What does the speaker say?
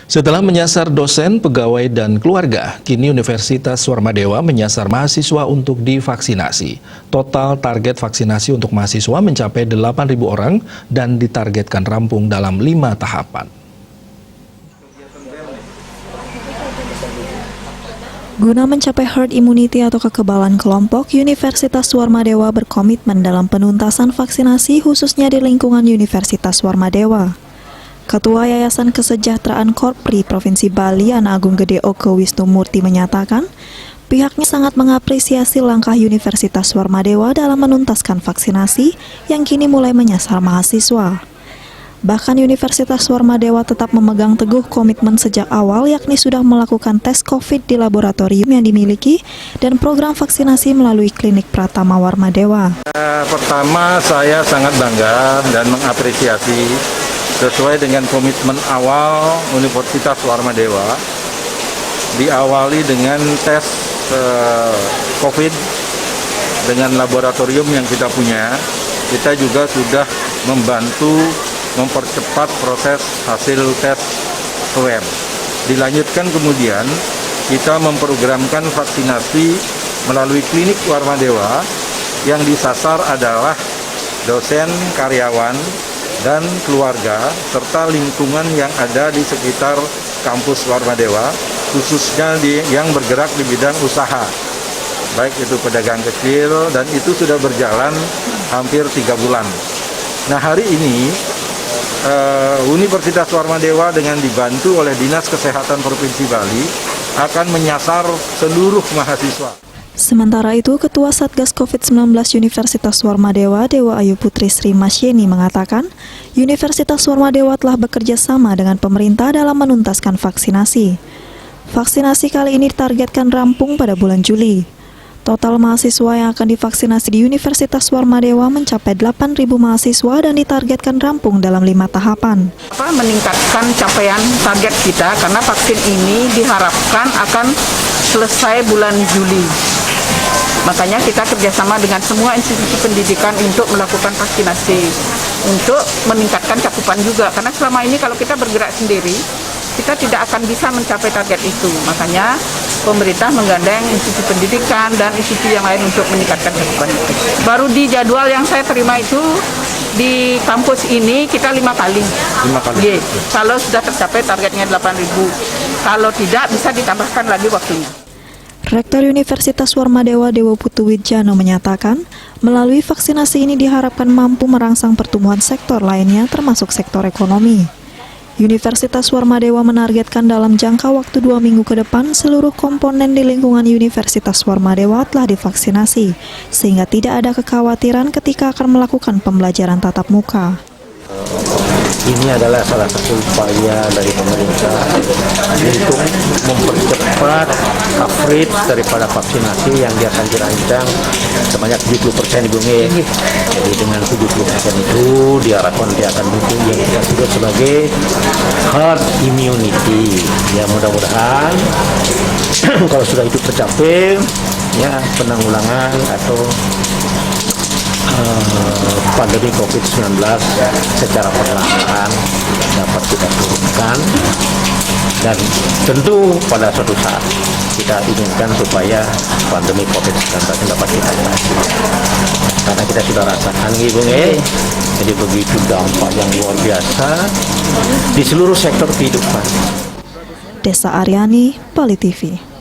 Setelah menyasar dosen, pegawai, dan keluarga, kini Universitas Swarmadewa menyasar mahasiswa untuk divaksinasi. Total target vaksinasi untuk mahasiswa mencapai 8.000 orang dan ditargetkan rampung dalam 5 tahapan. Guna mencapai herd immunity atau kekebalan kelompok, Universitas Swarmadewa berkomitmen dalam penuntasan vaksinasi khususnya di lingkungan Universitas Swarmadewa. Ketua Yayasan Kesejahteraan Korpri Provinsi Bali, Ana Agung Gede Oke Wisnumurti menyatakan, pihaknya sangat mengapresiasi langkah Universitas Swarmadewa dalam menuntaskan vaksinasi yang kini mulai menyasar mahasiswa. Bahkan Universitas Swarmadewa tetap memegang teguh komitmen sejak awal, yakni sudah melakukan tes COVID di laboratorium yang dimiliki dan program vaksinasi melalui klinik Pratama Warmadewa. Pertama, saya sangat bangga dan mengapresiasi sesuai dengan komitmen awal Universitas Swarmadewa, diawali dengan tes COVID dengan laboratorium yang kita punya. Kita juga sudah membantu mempercepat proses hasil tes swab. Dilanjutkan kemudian kita memprogramkan vaksinasi melalui klinik Warmadewa yang disasar adalah dosen, karyawan, dan keluarga serta lingkungan yang ada di sekitar kampus Warmadewa, khususnya yang bergerak di bidang usaha, baik itu pedagang kecil, dan itu sudah berjalan hampir 3 bulan. Nah, hari ini Universitas Swarmadewa dengan dibantu oleh Dinas Kesehatan Provinsi Bali akan menyasar seluruh mahasiswa. Sementara itu, Ketua Satgas COVID-19 Universitas Swarmadewa, Dewa Ayu Putri Sri Masyeni mengatakan, Universitas Swarmadewa telah bekerja sama dengan pemerintah dalam menuntaskan vaksinasi. Vaksinasi kali ini ditargetkan rampung pada bulan Juli. Total mahasiswa yang akan divaksinasi di Universitas Swarmadewa mencapai 8.000 mahasiswa dan ditargetkan rampung dalam 5 tahapan. Meningkatkan capaian target kita karena vaksin ini diharapkan akan selesai bulan Juli. Makanya kita kerjasama dengan semua institusi pendidikan untuk melakukan vaksinasi, untuk meningkatkan cakupan juga. Karena selama ini kalau kita bergerak sendiri, kita tidak akan bisa mencapai target itu. Makanya pemerintah menggandeng institusi pendidikan dan institusi yang lain untuk meningkatkan cakupan itu. Baru di jadwal yang saya terima itu di kampus ini kita 5 kali. 5 kali. Yeah. Kalau sudah tercapai targetnya 8.000. Kalau tidak bisa ditambahkan lagi waktunya. Rektor Universitas Swarmadewa Dewa Putu Widjano menyatakan, melalui vaksinasi ini diharapkan mampu merangsang pertumbuhan sektor lainnya termasuk sektor ekonomi. Universitas Swarmadewa menargetkan dalam jangka waktu 2 minggu ke depan seluruh komponen di lingkungan Universitas Swarmadewa telah divaksinasi, sehingga tidak ada kekhawatiran ketika akan melakukan pembelajaran tatap muka. Ini adalah salah satu upaya dari pemerintah untuk mempercepat coverage daripada vaksinasi yang dia akan dirancang sebanyak 70% Ibu Nge. Jadi dengan 70% itu diharapkan dia akan muncul yang kita sebut sebagai herd immunity. Ya, mudah-mudahan kalau sudah itu tercapai, ya penanggulangan atau pandemi COVID-19 secara perlahan dapat kita turunkan, dan tentu pada suatu saat kita inginkan supaya pandemi COVID-19 dapat kita atasi, karena kita sudah rasakan Ibu Nge, jadi begitu dampak yang luar biasa di seluruh sektor kehidupan. Desa Aryani, Bali TV.